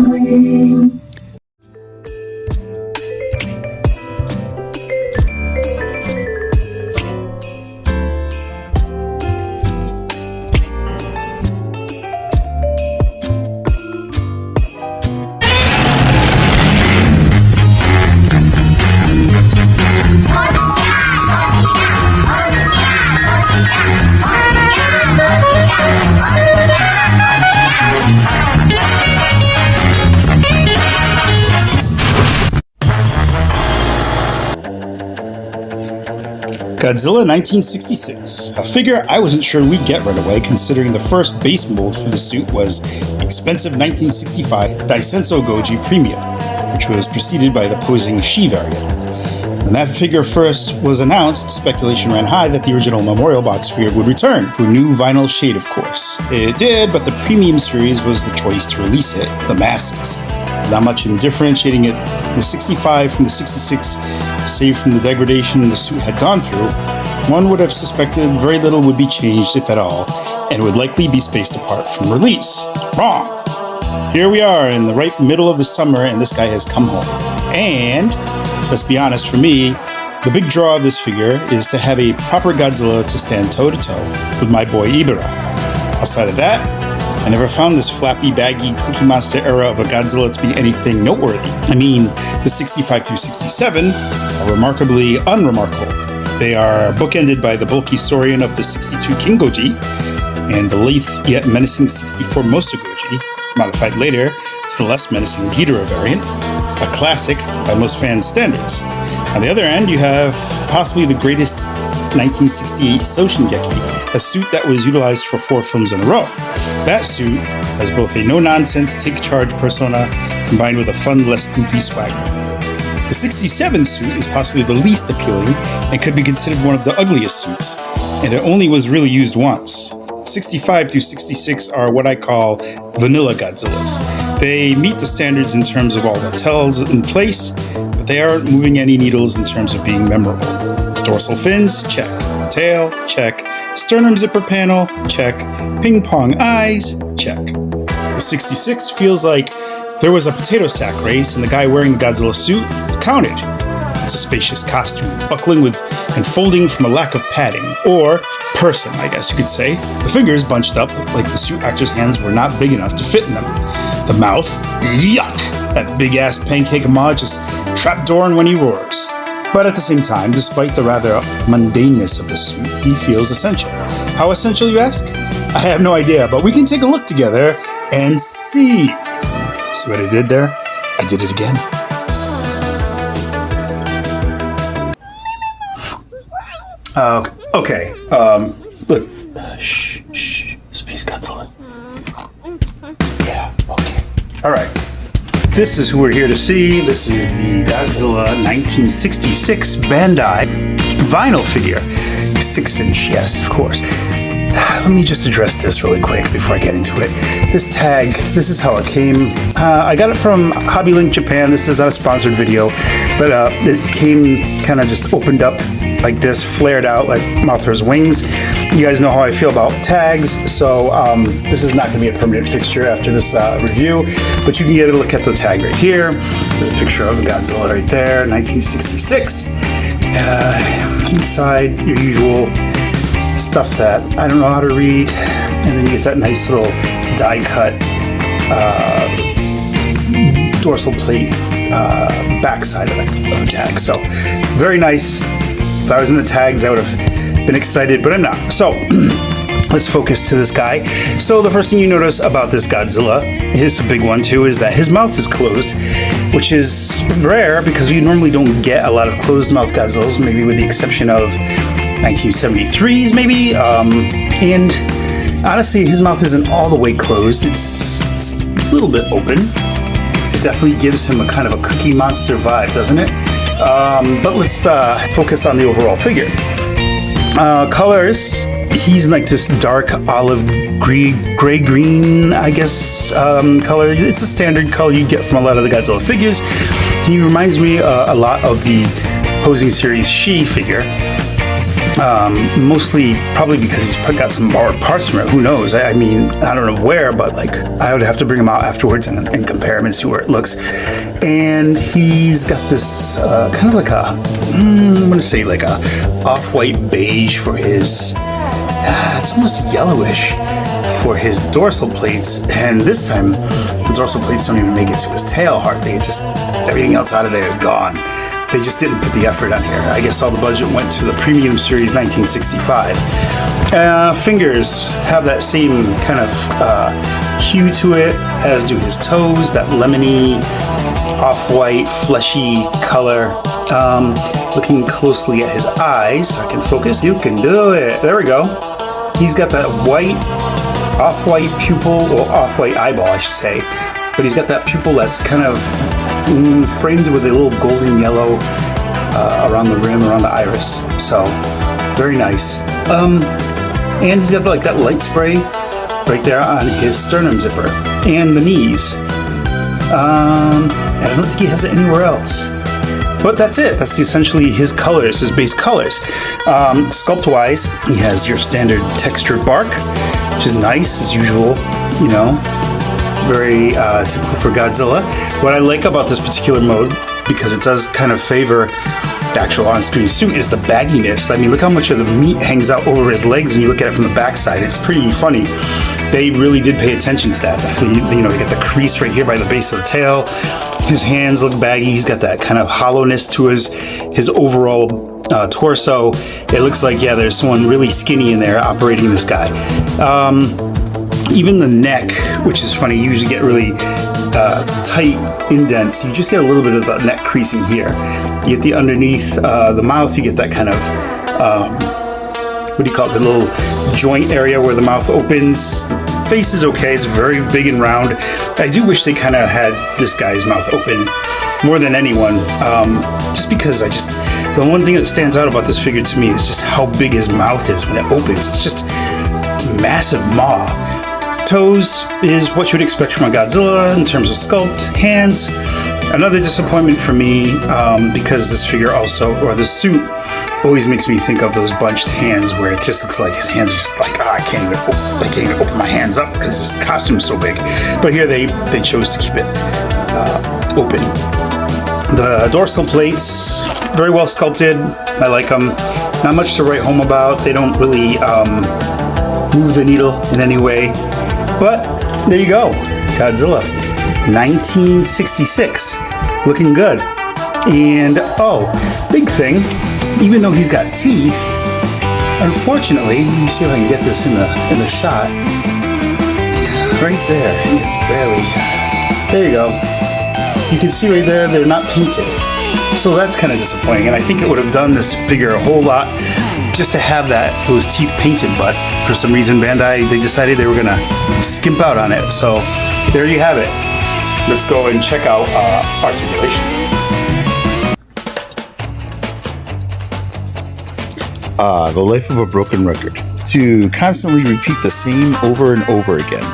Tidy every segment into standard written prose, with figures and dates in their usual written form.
warning. Godzilla 1966, a figure I wasn't sure we'd get right away considering the first base mold for the suit was the expensive 1965 Daisenso Goji Premium, which was preceded by the posing Shi variant. When that figure first was announced, speculation ran high that the original Memorial Box figure would return, to a new vinyl shade of course. It did, but the Premium series was the choice to release it to the masses. Not much in differentiating it, the 65 from the 66, save from the degradation the suit had gone through, one would have suspected very little would be changed, if at all, and would likely be spaced apart from release. Wrong! Here we are in the right middle of the summer, and this guy has come home. And, let's be honest, for me, the big draw of this figure is to have a proper Godzilla to stand toe-to-toe with my boy Ibara. Outside of that, I never found this flappy, baggy Cookie Monster era of a Godzilla to be anything noteworthy. I mean, the 65 through 67 are remarkably unremarkable. They are bookended by the bulky Saurian of the 62 King Goji and the lithe yet menacing 64 Mosa Goji, modified later to the less menacing Ghidorah variant, a classic by most fans' standards. On the other end, you have possibly the greatest 1968 Soshingeki, a suit that was utilized for 4 films in a row. That suit has both a no-nonsense take-charge persona combined with a fun, less goofy swagger. The 67 suit is possibly the least appealing and could be considered one of the ugliest suits, and it only was really used once. 65 through 66 are what I call vanilla Godzillas. They meet the standards in terms of all the tells in place, but they aren't moving any needles in terms of being memorable. Dorsal fins, check. Tail, check. Sternum zipper panel, check. Ping pong eyes, check. The 66 feels like there was a potato sack race and the guy wearing the Godzilla suit counted. It's a spacious costume, buckling with and folding from a lack of padding, or person, I guess you could say. The fingers bunched up like the suit actor's hands were not big enough to fit in them. The mouth, yuck! That big-ass pancake maw just trapdooring when he roars. But at the same time, despite the rather mundaneness of the suit, he feels essential. How essential, you ask? I have no idea, but we can take a look together and see. See what I did there? I did it again. Okay. Look. Shh. Space Godzilla. Yeah, okay. Alright. This is who we're here to see. This is the Godzilla 1966 Bandai vinyl figure. 6-inch, yes, of course. Let me just address this really quick before I get into it. This tag, this is how it came. I got it from Hobby Link Japan. This is not a sponsored video, but it came kind of just opened up like this, flared out like Mothra's wings. You guys know how I feel about tags, so this is not going to be a permanent fixture after this review, but you can get a look at the tag right here. There's a picture of Godzilla right there, 1966. Inside, your usual stuff that I don't know how to read, and then you get that nice little die-cut dorsal plate backside of the tag. So, very nice. If I was in the tags, I would have been excited, but I'm not. So, let's focus to this guy. So, the first thing you notice about this Godzilla, is a big one too, is that his mouth is closed, which is rare because we normally don't get a lot of closed mouth Godzillas, maybe with the exception of 1973s maybe, and honestly his mouth isn't all the way closed, it's a little bit open. It definitely gives him a kind of a Cookie Monster vibe, doesn't it? But let's focus on the overall figure. Colors, he's like this dark olive gray-green, I guess, color. It's a standard color you get from a lot of the Godzilla figures. He reminds me a lot of the posing series Shi figure. Mostly probably because he's got some borrowed parts from it. Who knows? I mean, I don't know where, but like I would have to bring him out afterwards and compare him and see where it looks. And he's got this kind of like I'm gonna say like a off-white beige for his. It's almost yellowish for his dorsal plates, and this time the dorsal plates don't even make it to his tail hardly. It just everything else out of there is gone. They just didn't put the effort on here. I guess all the budget went to the Premium Series 1965. Fingers have that same kind of hue to it, as do his toes, that lemony, off-white, fleshy color. Looking closely at his eyes, if I can focus. You can do it. There we go. He's got that white, off-white pupil, or off-white eyeball, I should say. But he's got that pupil that's kind of framed with a little golden yellow around the rim, around the iris. So, very nice. And he's got like that light spray right there on his sternum zipper and the knees. And I don't think he has it anywhere else. But that's it. That's essentially his colors, his base colors. Sculpt-wise, he has your standard textured bark, which is nice as usual, you know. Very typical for Godzilla. What I like about this particular mode, because it does kind of favor the actual on-screen suit, is the bagginess. I mean, look how much of the meat hangs out over his legs when you look at it from the backside. It's pretty funny. They really did pay attention to that. You know, you got the crease right here by the base of the tail. His hands look baggy. He's got that kind of hollowness to his overall torso. It looks like, yeah, there's someone really skinny in there operating this guy. Even the neck, which is funny, you usually get really tight indents. You just get a little bit of the neck creasing here. You get the underneath the mouth, you get that kind of, what do you call it, the little joint area where the mouth opens. The face is okay, it's very big and round. I do wish they kind of had this guy's mouth open more than anyone, just because the one thing that stands out about this figure to me is just how big his mouth is when it opens. It's a massive maw. Toes is what you would expect from a Godzilla in terms of sculpt. Hands, another disappointment for me, because this figure this suit always makes me think of those bunched hands where it just looks like his hands are just like, I can't even open my hands up because this costume's so big. But here they chose to keep it open. The dorsal plates, very well sculpted. I like them. Not much to write home about. They don't really move the needle in any way. But there you go, Godzilla, 1966, looking good. And big thing, even though he's got teeth, unfortunately, let me see if I can get this in the shot. Right there, barely. There you go. You can see right there, they're not painted. So that's kind of disappointing, and I think it would have done this figure a whole lot just to have those teeth painted, but for some reason Bandai, they decided they were gonna skimp out on it. So there you have it. Let's go and check out Articulation. The life of a broken record. To constantly repeat the same over and over again.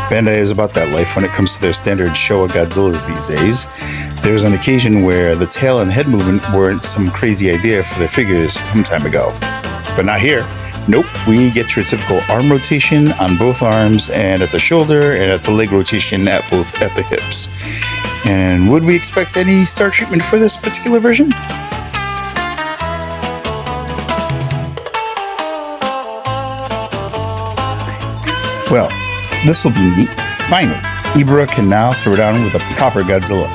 Bandai is about that life when it comes to their standard Showa Godzillas these days. There's an occasion where the tail and head movement weren't some crazy idea for their figures some time ago. But not here. Nope, we get your typical arm rotation on both arms and at the shoulder, and at the leg rotation at the hips. And would we expect any star treatment for this particular version? Well, this will be neat. Finally, Ibara can now throw down with a proper Godzilla.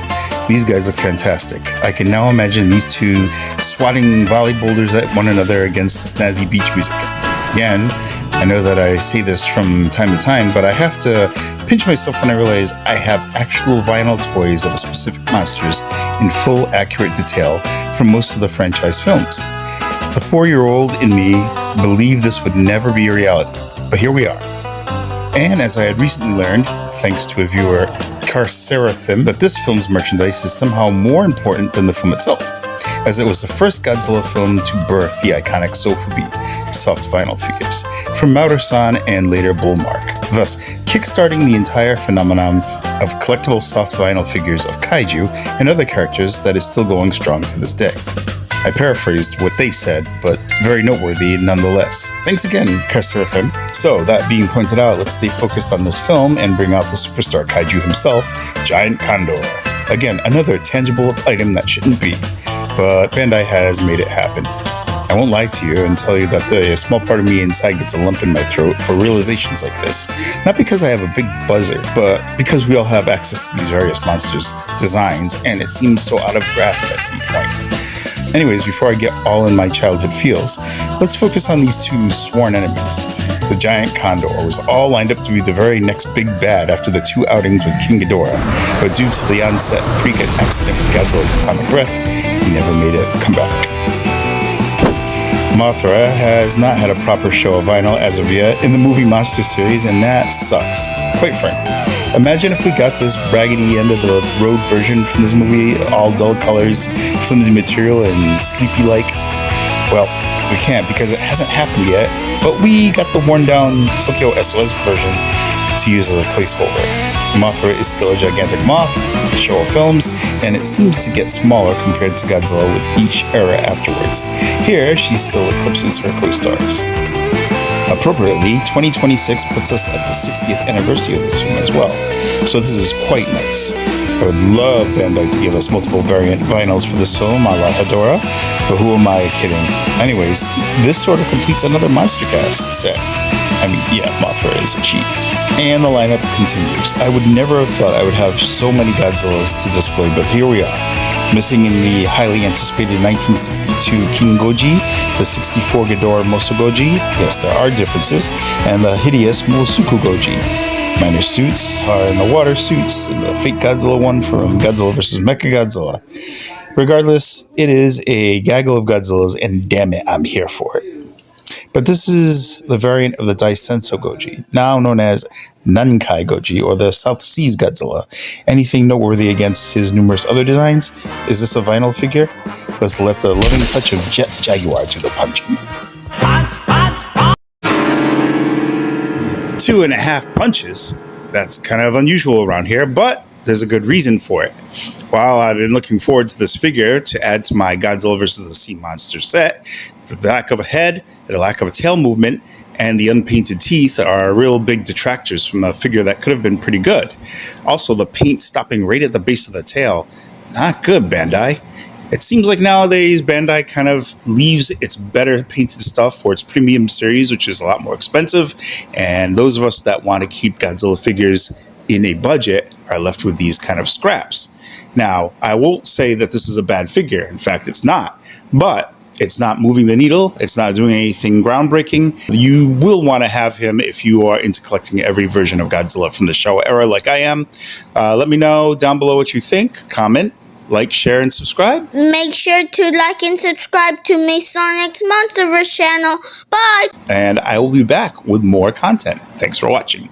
These guys look fantastic. I can now imagine these two swatting volley boulders at one another against the snazzy beach music. Again, I know that I say this from time to time, but I have to pinch myself when I realize I have actual vinyl toys of specific monsters in full accurate detail from most of the franchise films. The 4-year-old in me believed this would never be a reality, but here we are. And as I had recently learned, thanks to a viewer, Carcerathim, that this film's merchandise is somehow more important than the film itself, as it was the first Godzilla film to birth the iconic Sofubi soft vinyl figures from Mauro-san and later Bullmark, thus kickstarting the entire phenomenon of collectible soft vinyl figures of Kaiju and other characters that is still going strong to this day. I paraphrased what they said, but very noteworthy nonetheless. Thanks again, Kassertham. So, that being pointed out, let's stay focused on this film and bring out the superstar kaiju himself, Giant Condor. Again, another tangible item that shouldn't be, but Bandai has made it happen. I won't lie to you and tell you that the small part of me inside gets a lump in my throat for realizations like this. Not because I have a big buzzer, but because we all have access to these various monsters' designs, and it seems so out of grasp at some point. Anyways, before I get all in my childhood feels, let's focus on these two sworn enemies. The Giant Condor was all lined up to be the very next big bad after the two outings with King Ghidorah, but due to the onset freak accident with Godzilla's atomic breath, he never made it come back. Mothra has not had a proper show of vinyl as of yet in the Movie Monster Series, and that sucks, quite frankly. Imagine if we got this raggedy end of the road version from this movie, all dull colors, flimsy material, and sleepy-like. Well, we can't because it hasn't happened yet, but we got the worn-down Tokyo SOS version to use as a placeholder. Mothra is still a gigantic moth, the Showa films, and it seems to get smaller compared to Godzilla with each era afterwards. Here, she still eclipses her co-stars. Appropriately, 2026 puts us at the 60th anniversary of this film as well, so this is quite nice. I would love Bandai to give us multiple variant vinyls for this film, a la Hedorah, but who am I kidding? Anyways, this sort of completes another Monstercast set. I mean, yeah, Mothra is a cheat. And the lineup continues. I would never have thought I would have so many Godzillas to display, but here we are. Missing in the highly anticipated 1962 King Goji, the 64 Ghidorah Mosogoji, yes, there are differences, and the hideous Mosuku Goji. Minor suits are in the water suits, and the fake Godzilla one from Godzilla vs. Mechagodzilla. Regardless, it is a gaggle of Godzillas, and damn it, I'm here for it. But this is the variant of the Daisenso Goji, now known as Nankai Goji, or the South Seas Godzilla. Anything noteworthy against his numerous other designs? Is this a vinyl figure? Let's let the loving touch of Jet Jaguar do the punching. 2.5 punches? That's kind of unusual around here, but there's a good reason for it. While I've been looking forward to this figure to add to my Godzilla vs. the Sea Monster set, the lack of a head, the lack of a tail movement, and the unpainted teeth are real big detractors from a figure that could have been pretty good. Also, the paint stopping right at the base of the tail. Not good, Bandai. It seems like nowadays Bandai kind of leaves its better painted stuff for its premium series, which is a lot more expensive, and those of us that want to keep Godzilla figures in a budget are left with these kind of scraps. Now, I won't say that this is a bad figure. In fact, it's not. But it's not moving the needle. It's not doing anything groundbreaking. You will want to have him if you are into collecting every version of Godzilla from the Showa era like I am. Let me know down below what you think. Comment, like, share, and subscribe. Make sure to like and subscribe to Sonic's Monsterverse channel. Bye! And I will be back with more content. Thanks for watching.